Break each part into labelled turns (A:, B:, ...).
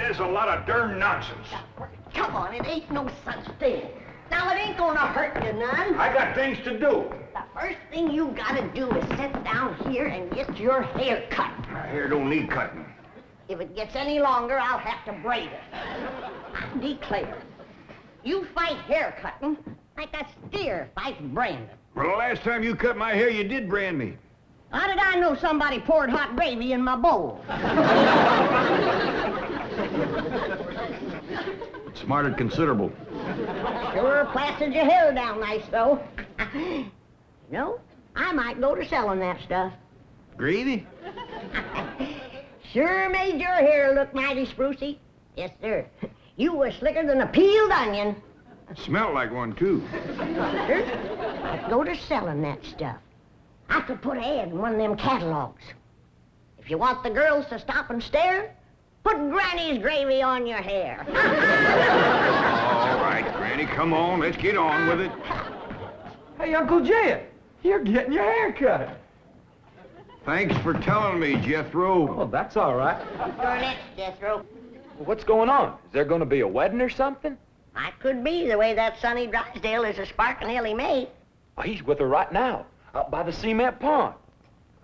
A: is a lot of darn nonsense.
B: Come on, it ain't no such thing. Now, it ain't gonna hurt you none.
A: I got things to do.
B: The first thing you gotta do is sit down here and get your hair cut.
A: My hair don't need cutting.
B: If it gets any longer, I'll have to braid it. I declare, you fight hair cutting like a steer fights branding.
A: Well, the last time you cut my hair, you did brand me.
B: How did I know somebody poured hot gravy in my bowl?
A: Smarted considerable.
B: Sure plastered your hair down nice, though. You know, I might go to selling that stuff.
A: Gravy?
B: Sure made your hair look mighty sprucey. Yes, sir. You were slicker than a peeled onion.
A: Smelled like one, too.
B: Sure. I'd go to selling that stuff. I could put an ad in one of them catalogs. If you want the girls to stop and stare, put Granny's gravy on your hair.
A: All right, Granny, come on. Let's get on with it.
C: Hey, Uncle Jed, you're getting your hair cut.
A: Thanks for telling me, Jethro.
C: Oh, that's all right.
B: You're next, Jethro.
C: What's going on? Is there going to be a wedding or something?
B: I could be the way that Sonny Drysdale is a sparking Elly May.
C: Oh, he's with her right now, out by the cement pond.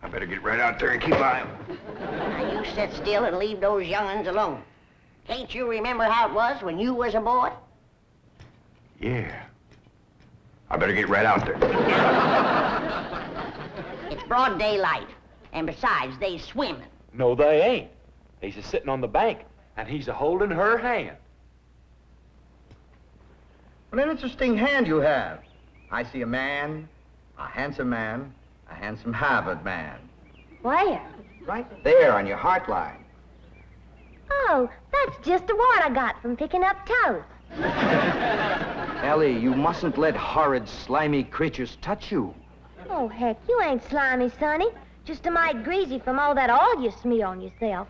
A: I better get right out there and keep by him.
B: Now, you sit still and leave those young'uns alone. Can't you remember how it was when you was a boy?
A: Yeah. I better get right out there.
B: It's broad daylight, and besides, they swimming.
C: No, they ain't. He's just sitting on the bank, and he's a-holding her hand.
D: What an interesting hand you have. I see a man, a handsome Harvard man.
E: Where?
D: Right there on your heart line.
E: Oh, that's just the word I got from picking up toes.
D: Ellie, you mustn't let horrid, slimy creatures touch you.
E: Oh, heck, you ain't slimy, Sonny. Just a mite greasy from all that oil you smear on yourself.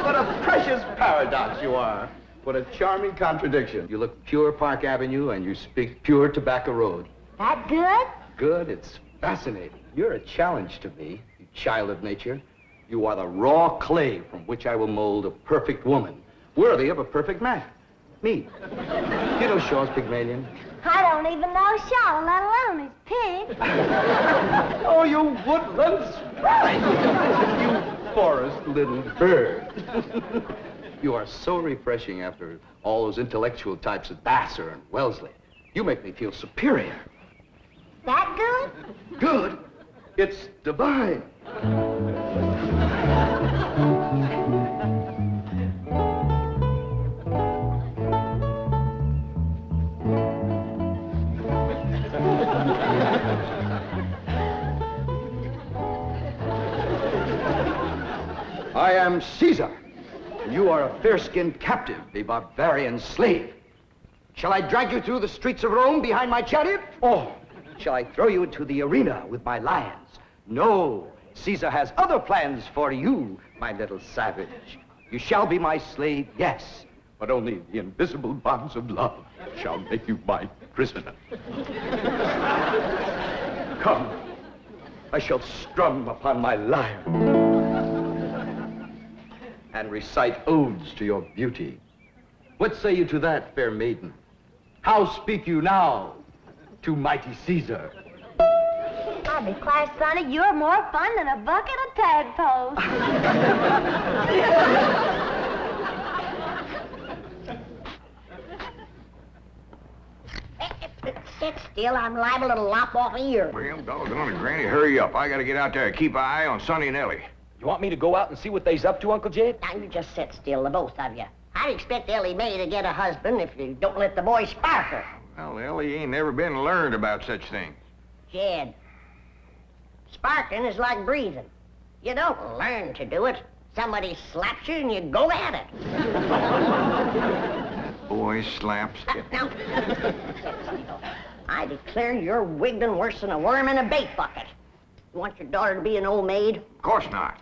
D: What a precious paradox you are. What a charming contradiction. You look pure Park Avenue and you speak pure Tobacco Road.
E: That good?
D: Good? It's fascinating. You're a challenge to me, you child of nature. You are the raw clay from which I will mold a perfect woman, worthy of a perfect man. Me. You know Shaw's Pygmalion?
E: I don't even know Shaw, let alone his pig.
D: Oh, you woodland sprite! You forest little bird. You are so refreshing after all those intellectual types of Vassar and Wellesley. You make me feel superior.
E: That good?
D: Good? It's divine. I am Caesar, and you are a fair-skinned captive, a barbarian slave. Shall I drag you through the streets of Rome behind my chariot? Or shall I throw you into the arena with my lions? No, Caesar has other plans for you, my little savage. You shall be my slave, yes, but only the invisible bonds of love shall make you my prisoner. Come, I shall strum upon my lyre and recite odes to your beauty. What say you to that, fair maiden? How speak you now to mighty Caesar?
E: I declare, Sonny, you're more fun than a bucket of tadpoles.
B: Sit still, I'm liable to lop off a ear.
A: Well, doggone it, Granny, hurry up. I gotta get out there and keep an eye on Sonny and Elly.
C: You want me to go out and see what they's up to, Uncle Jed?
B: Now, you just sit still, the both of you. I'd expect Elly May to get a husband if you don't let the boy spark her.
A: Well, Elly ain't never been learned about such things.
B: Jed, sparking is like breathing. You don't learn to do it. Somebody slaps you and you go at it.
A: Boy slaps.
B: Now, I declare you're wigged and worse than a worm in a bait bucket. You want your daughter to be an old maid?
A: Of course not.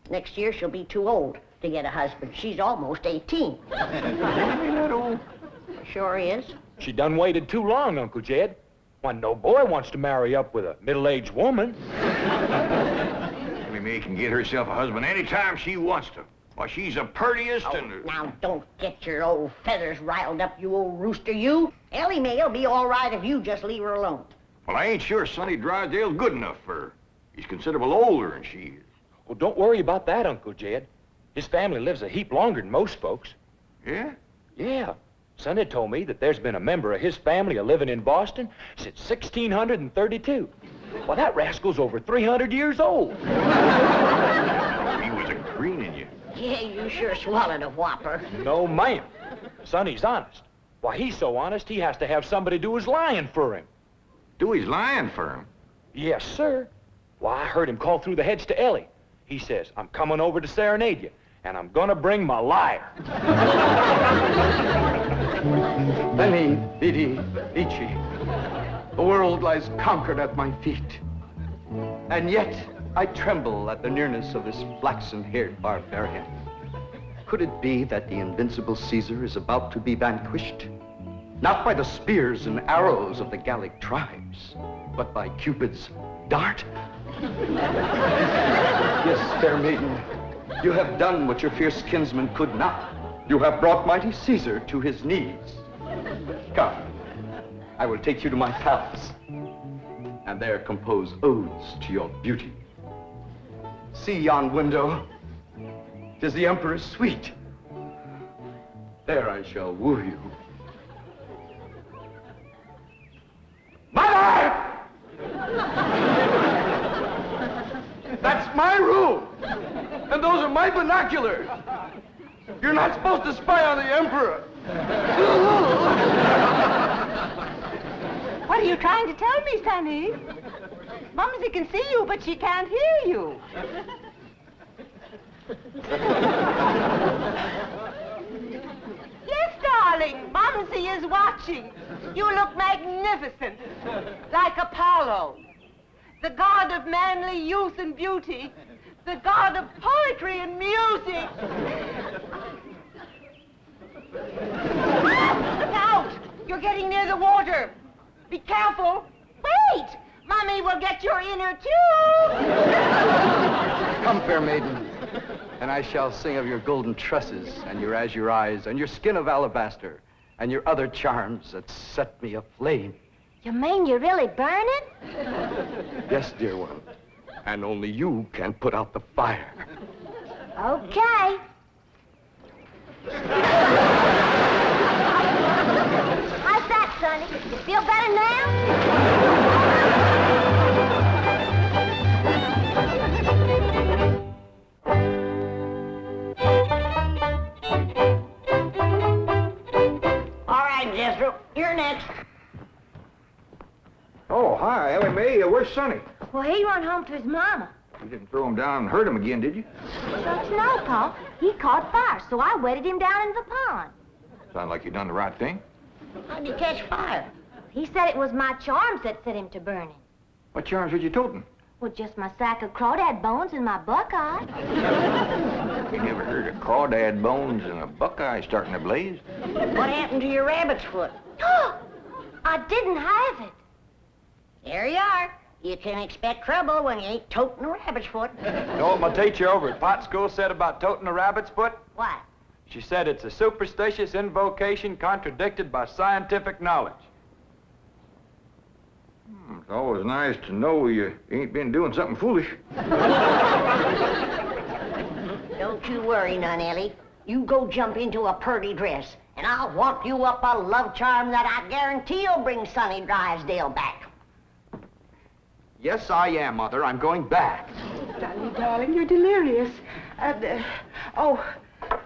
B: Next year she'll be too old to get a husband. She's almost 18.
A: Ain't that old?
B: Sure is.
C: She done waited too long, Uncle Jed. Why, no boy wants to marry up with a middle-aged woman.
A: Elly May can get herself a husband anytime she wants to. Why, she's the purtiest and...
B: Now, don't get your old feathers riled up, you old rooster, you. Ellie May will be all right if you just leave her alone.
A: Well, I ain't sure Sonny Drysdale's good enough for her. He's considerable older than she is.
C: Well, don't worry about that, Uncle Jed. His family lives a heap longer than most folks.
A: Yeah?
C: Yeah. Sonny told me that there's been a member of his family living in Boston since 1632. Well, that rascal's over 300 years old.
A: He was a greening you.
B: Yeah, you sure swallowed a whopper.
C: No, ma'am. Sonny's honest. Why, he's so honest, he has to have somebody do his lying for him.
A: Do his lying for him?
C: Yes, sir. Why, I heard him call through the hedge to Ellie. He says, I'm coming over to serenade you, and I'm gonna bring my liar.
D: Veni, vidi, vici. The world lies conquered at my feet. And yet, I tremble at the nearness of this flaxen-haired barbarian. Could it be that the invincible Caesar is about to be vanquished? Not by the spears and arrows of the Gallic tribes, but by Cupid's dart? Yes, fair maiden, you have done what your fierce kinsman could not. You have brought mighty Caesar to his knees. Come, I will take you to my palace, and there compose odes to your beauty. See yon window. 'Tis the Emperor's suite. There I shall woo you. Mother! That's my room, and those are my binoculars. You're not supposed to spy on the Emperor.
F: What are you trying to tell me, Sonny? Mumsy can see you, but she can't hear you. Yes, darling, Mumsy is watching. You look magnificent, like Apollo, the god of manly youth and beauty, the god of poetry and music. Look out! You're getting near the water. Be careful. Wait! Mommy will get your inner tube.
D: Come, fair maiden, and I shall sing of your golden tresses and your azure eyes and your skin of alabaster and your other charms that set me aflame.
E: You mean you really burn it?
D: Yes, dear one, and only you can put out the fire.
E: Okay. How's that, Sonny? You feel better now?
B: All right, Jethro, you're next.
A: Oh, hi, Ellie May. Where's Sonny?
E: Well, he went home to his mama.
A: You didn't throw him down and hurt him again, did you?
E: Don't you know, Pa? He caught fire, so I wetted him down in the pond.
A: Sound like you done the right thing.
B: How'd you catch fire?
E: He said it was my charms that set him to burning.
A: What charms was you toting?
E: Well, just my sack of crawdad bones and my buckeye.
A: You never heard of crawdad bones and a buckeye starting a blaze?
B: What happened to your rabbit's foot?
E: I didn't have it.
B: There you are. You can expect trouble when you ain't toting a rabbit's foot.
G: You know what my teacher over at Pot School said about toting a rabbit's foot?
B: What?
G: She said it's a superstitious invocation contradicted by scientific knowledge.
A: It's always nice to know you ain't been doing something foolish.
B: Don't you worry none, Ellie. You go jump into a purty dress, and I'll whop you up a love charm that I guarantee'll bring Sonny Drysdale back.
D: Yes, I am, Mother. I'm going back.
F: Sonny, darling, you're delirious.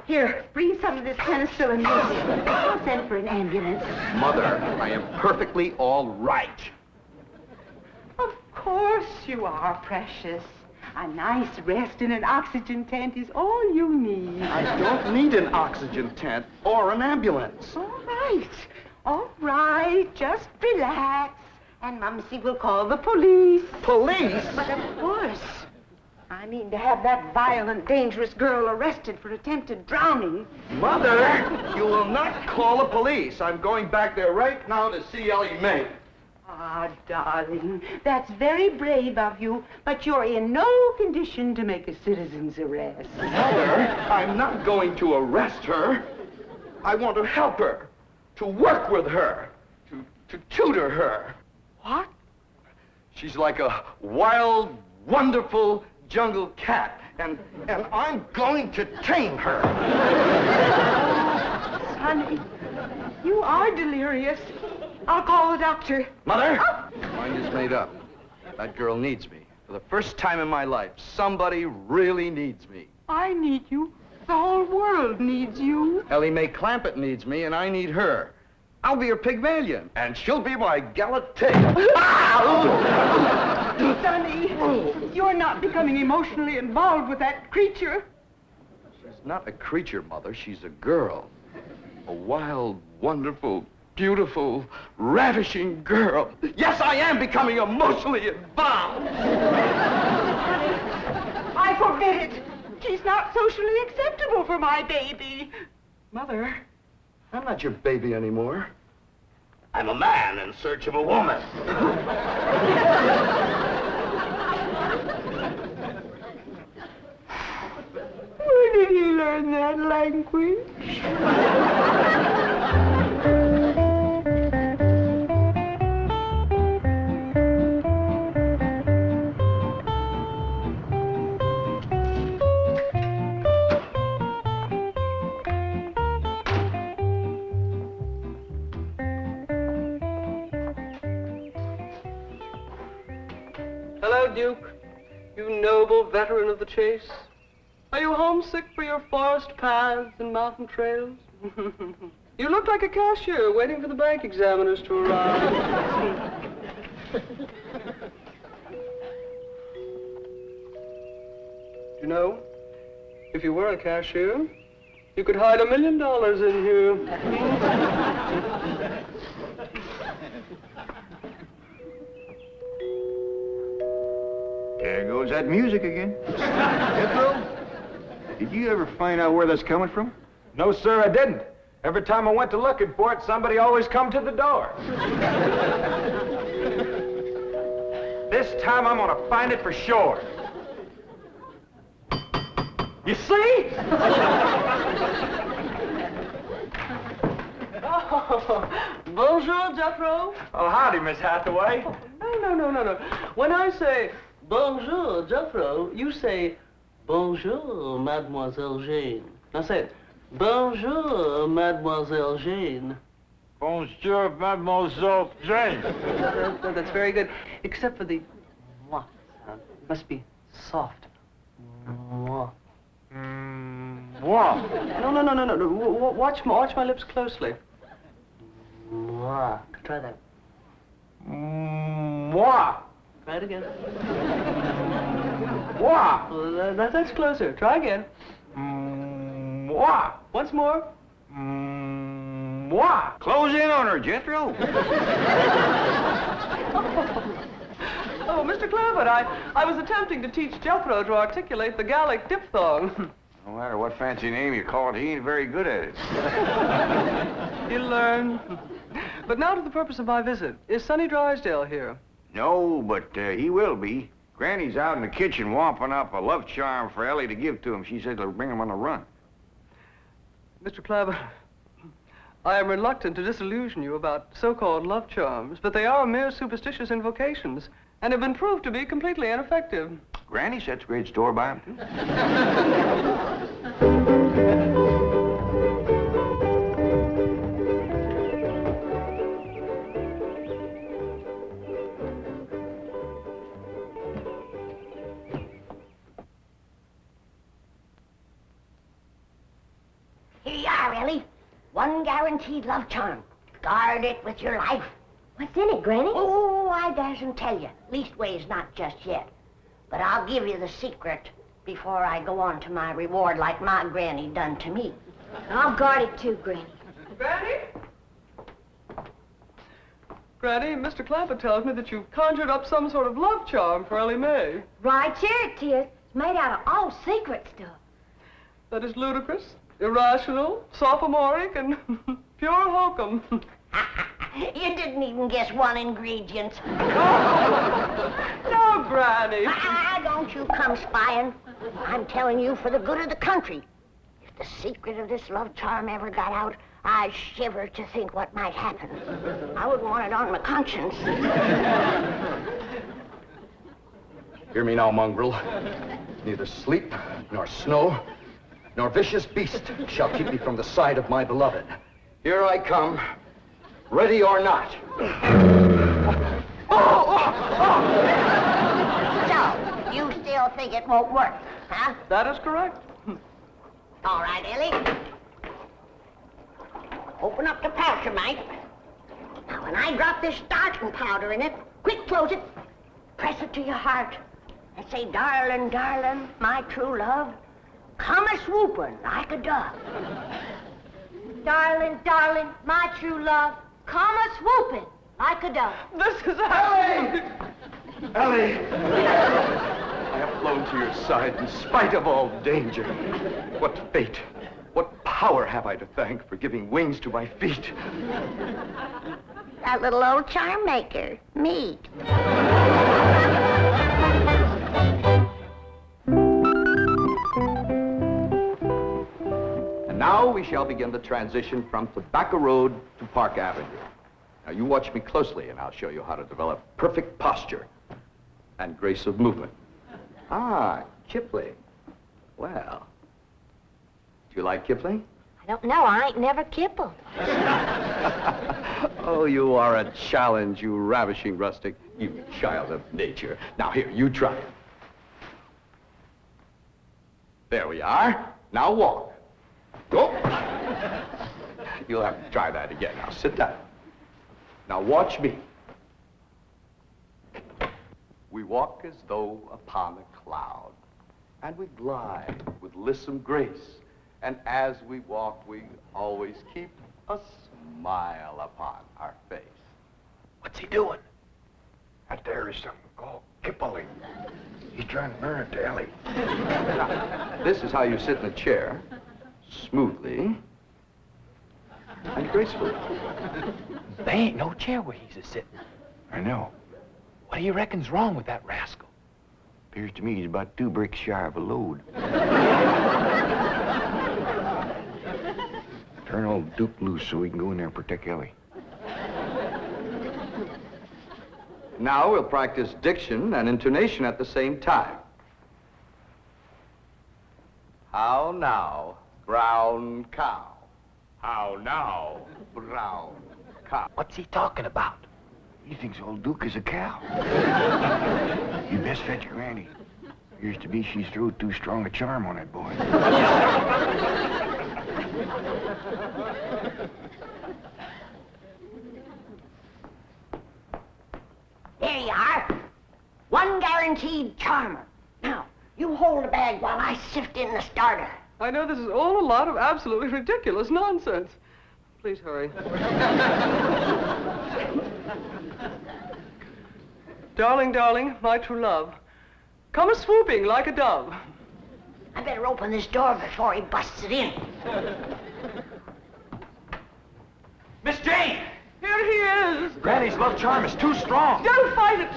F: Here, bring some of this penicillin with you. I'll send for an ambulance.
D: Mother, I am perfectly all right.
F: Of course you are, precious. A nice rest in an oxygen tent is all you need.
D: I don't need an oxygen tent or an ambulance.
F: All right, just relax. And Mumsy will call the police.
D: Police?
F: But of course. I mean to have that violent, dangerous girl arrested for attempted drowning.
D: Mother, you will not call the police. I'm going back there right now to see Ellie May.
F: Ah, darling, that's very brave of you, but you're in no condition to make a citizen's arrest.
D: Mother, I'm not going to arrest her. I want to help her, to work with her, to tutor her.
F: What?
D: She's like a wild, wonderful jungle cat, and I'm going to tame her.
F: Sonny, you are delirious. I'll call the doctor.
D: Mother! My mind is made up. That girl needs me. For the first time in my life, somebody really needs me.
F: I need you. The whole world needs you.
D: Elly May Clampett needs me, and I need her. I'll be her Pygmalion, and she'll be my Galatea.
F: Sonny, you're not becoming emotionally involved with that creature.
D: She's not a creature, Mother. She's a girl. A wild, wonderful, beautiful, ravishing girl. Yes, I am becoming emotionally involved.
F: I forbid it. She's not socially acceptable for my baby.
D: Mother, I'm not your baby anymore. I'm a man in search of a woman.
F: Where did he learn that language?
H: Hello, Duke. You noble veteran of the chase. Are you homesick for your forest paths and mountain trails? You look like a cashier waiting for the bank examiners to arrive. You know, if you were a cashier, you could hide $1 million in here.
A: There goes that music again. Jethro, did you ever find out where that's coming from?
C: No, sir, I didn't. Every time I went to looking for it, somebody always come to the door. This time I'm gonna find it for sure. You see?
H: Oh, bonjour, Jethro.
C: Oh, howdy, Miss Hathaway.
H: No. When I say bonjour, Jethro, you say bonjour, Mademoiselle Jane. Now say it. Bonjour, Mademoiselle Jane.
C: Bonjour, Mademoiselle Jane.
H: That's very good, except for the mwah sound. It must be soft. Mwah.
C: What?
H: No. Watch my lips closely. Mwah. Try that.
C: What?
H: Try it again.
C: What?
H: That's closer. Try again.
C: What?
H: Once more.
C: What?
A: Close in on her, Jethro.
H: Oh, Mr. Clampett, I was attempting to teach Jethro to articulate the Gallic diphthong.
A: No matter what fancy name you call it, he ain't very good at it.
H: He'll learn. But now to the purpose of my visit. Is Sonny Drysdale here?
A: No, but he will be. Granny's out in the kitchen whomping up a love charm for Ellie to give to him. She said it'll bring him on the run.
H: Mr. Clampett, I am reluctant to disillusion you about so-called love charms, but they are mere superstitious invocations and have been proved to be completely ineffective.
A: Granny sets great store by him, too.
B: Here you are, Ellie. One guaranteed love charm. Guard it with your life.
E: What's in it, Granny?
B: Oh, I dasn't tell you. Leastways, not just yet. But I'll give you the secret before I go on to my reward like my granny done to me.
E: I'll guard it too, Granny.
H: Granny? Granny, Mr. Clampett tells me that you've conjured up some sort of love charm for Ellie May.
E: Right here it is. It's made out of all secret stuff.
H: That is ludicrous, irrational, sophomoric, and pure hokum.
B: You didn't even guess one ingredient.
H: No, Granny.
B: Don't you come spying. I'm telling you for the good of the country. If the secret of this love charm ever got out, I shiver to think what might happen. I wouldn't want it on my conscience.
D: Hear me now, mongrel. Neither sleep, nor snow, nor vicious beast shall keep me from the side of my beloved. Here I come, ready or not.
B: So, you still think it won't work, huh?
H: That is correct.
B: All right, Ellie. Open up the pouch, mate. Now, when I drop this starting powder in it, quick close it, press it to your heart, and say, darling, darling, my true love, come a-swooping like a dove.
E: Darling, darling, my true love, come a-swooping like a dove.
H: This is Ellie!
D: Ellie! I have flown to your side in spite of all danger. What fate, what power have I to thank for giving wings to my feet?
B: That little old charm maker, me.
D: And now we shall begin the transition from Tobacco Road to Park Avenue. Now you watch me closely and I'll show you how to develop perfect posture and grace of movement. Ah, Kipling. Well, do you like Kipling?
E: I don't know. I ain't never kippled.
D: Oh, you are a challenge, you ravishing rustic, you child of nature. Now here, you try it. There we are. Now walk. Go. You'll have to try that again. Now sit down. Now watch me. We walk as though upon a cloud, and we glide with lissom grace. And as we walk, we always keep a smile upon our face.
A: What's he doing? That there is something called Kipling. He's trying to burn it to Ellie.
D: This is how you sit in a chair, smoothly and gracefully.
C: There ain't no chair where he's a-sitting.
A: I know.
C: What do you reckon's wrong with that rascal?
A: Appears to me he's about 2 bricks shy of a load. Turn old Duke loose so we can go in there and protect Ellie.
D: Now we'll practice diction and intonation at the same time. How now, brown cow? How now, brown cow?
C: What's he talking about?
A: He thinks old Duke is a cow. You best fetch Granny. Appears to be she's threw too strong a charm on that boy.
B: There you are. One guaranteed charmer. Now, you hold the bag while I sift in the starter.
H: I know this is all a lot of absolutely ridiculous nonsense. Please hurry. Darling, darling, my true love, come a-swooping like a dove.
B: I better open this door before he busts it in.
C: Miss Jane!
H: Here he is.
C: Granny's love charm is too strong.
H: Don't fight it.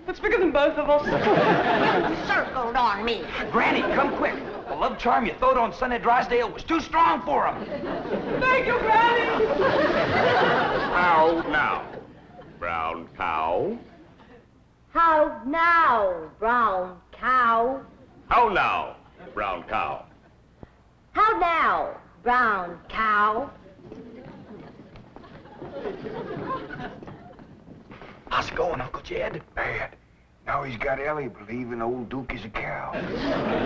H: It's bigger than both of us.
B: You circled on me.
C: Granny, come quick. The love charm you throwed on Sonny Drysdale was too strong for him.
H: Thank you, Granny.
I: How now, brown cow?
E: How now, brown cow?
I: How now, brown cow?
E: How now, brown cow?
C: How's it going, Uncle Jed?
A: Bad. Now he's got Ellie believing old Duke is a cow.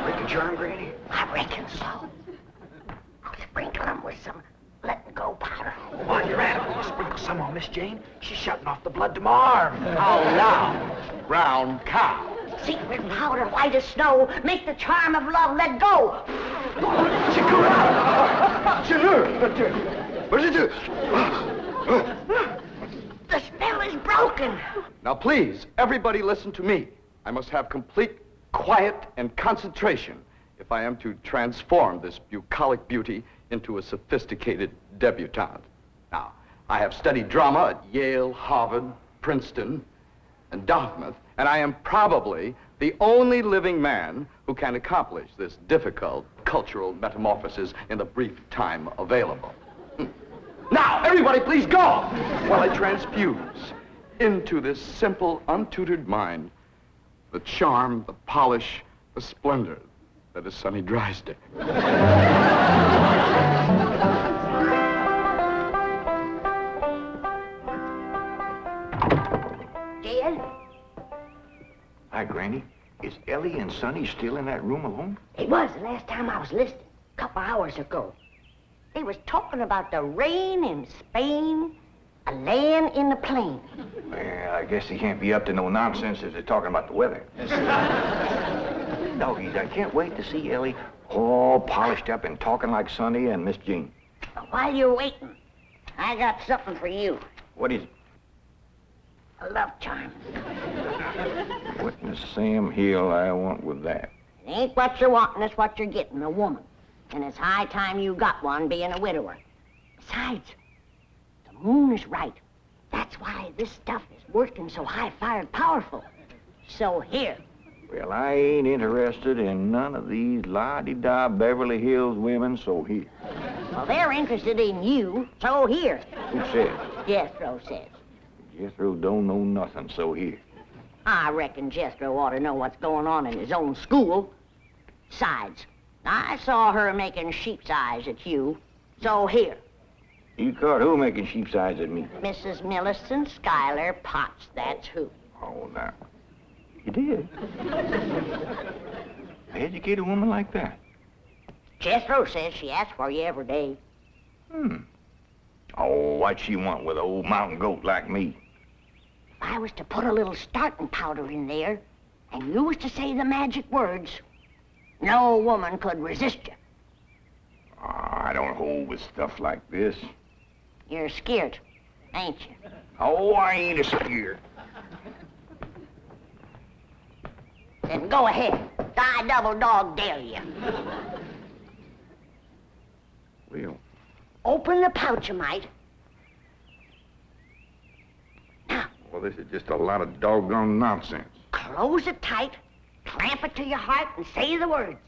A: Break the charm, Granny?
B: I reckon so. I'll sprinkle him with some letting go powder.
C: While you're at it, will you sprinkle some on Miss Jane? She's shutting off the blood to my arm.
D: How now, brown cow?
B: Secret powder, white as snow, make the charm of love let go. The spell is broken.
D: Now please, everybody listen to me. I must have complete quiet and concentration if I am to transform this bucolic beauty into a sophisticated debutante. Now, I have studied drama at Yale, Harvard, Princeton, and Dartmouth, and I am probably the only living man who can accomplish this difficult cultural metamorphosis in the brief time available. Now, everybody please go, while I transfuse into this simple, untutored mind the charm, the polish, the splendor that is Sonny Drysdale.
B: Jed?
A: Hi, Granny. Is Ellie and Sonny still in that room alone?
B: It was the last time I was listening, a couple hours ago. They was talking about the rain in Spain, a laying in the plain.
A: Well, I guess they can't be up to no nonsense if they're talking about the weather. Doggies, I can't wait to see Ellie all polished up and talking like Sonny and Miss Jean.
B: While you're waiting, I got something for you.
A: What is it?
B: A love charm.
A: What in the Sam Hill I want with that?
B: It ain't what you're wanting, it's what you're getting, a woman. And it's high time you got one, being a widower. Besides, the moon is right. That's why this stuff is working so high-fired powerful. So here.
A: Well, I ain't interested in none of these la-di-da Beverly Hills women, so here.
B: Well, they're interested in you, so here.
A: Who says?
B: Jethro says.
A: Jethro don't know nothing, so here.
B: I reckon Jethro ought to know what's going on in his own school. Besides, I saw her making sheep's eyes at you, so here.
A: You caught who making sheep's eyes at me?
B: Mrs. Millicent Schuyler Potts, that's who.
A: Oh, now. You did? Educate a woman like that?
B: Jethro says she asks for you every day.
A: Oh, what she want with an old mountain goat like me?
B: If I was to put a little starting powder in there, and you was to say the magic words, no woman could resist you.
A: I don't hold with stuff like this.
B: You're scared, ain't you?
A: Oh, I ain't a scared.
B: Then go ahead. I double dog dare you.
A: Well,
B: Open the pouch, you might. Now,
A: well, this is just a lot of doggone nonsense.
B: close it tight, clamp it to your heart, and say the words.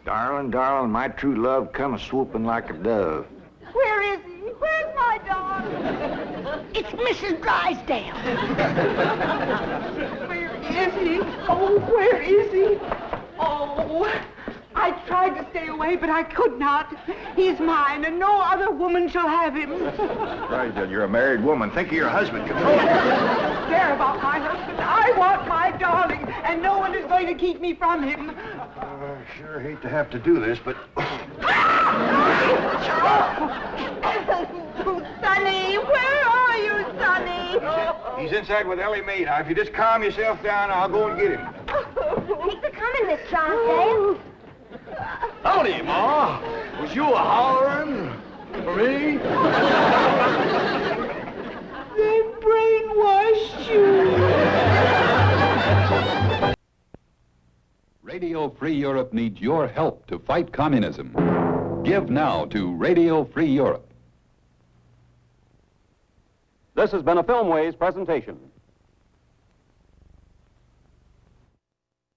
A: Darling, darling, my true love come a-swooping like a dove.
F: Where is he? Where's my darling?
B: It's Mrs. Drysdale.
F: Where is he? Oh, where is he? Oh, I tried to stay away, but I could not. He's mine, and no other woman shall have him.
A: Drysdale, you're a married woman. Think of your husband. Control
F: I don't care about my husband. I want my darling, and no one is going to keep me from him.
A: I sure hate to have to do this, but...
F: Sonny, where are you, Sonny?
A: He's inside with Ellie May. Now, if you just calm yourself down, I'll go and get him.
E: Thanks for coming, Miss Drysdale.
D: Howdy, Ma. Was you a-hollering for me?
F: They brainwashed you.
J: Radio Free Europe needs your help to fight communism. Give now to Radio Free Europe.
K: This has been a Filmways presentation.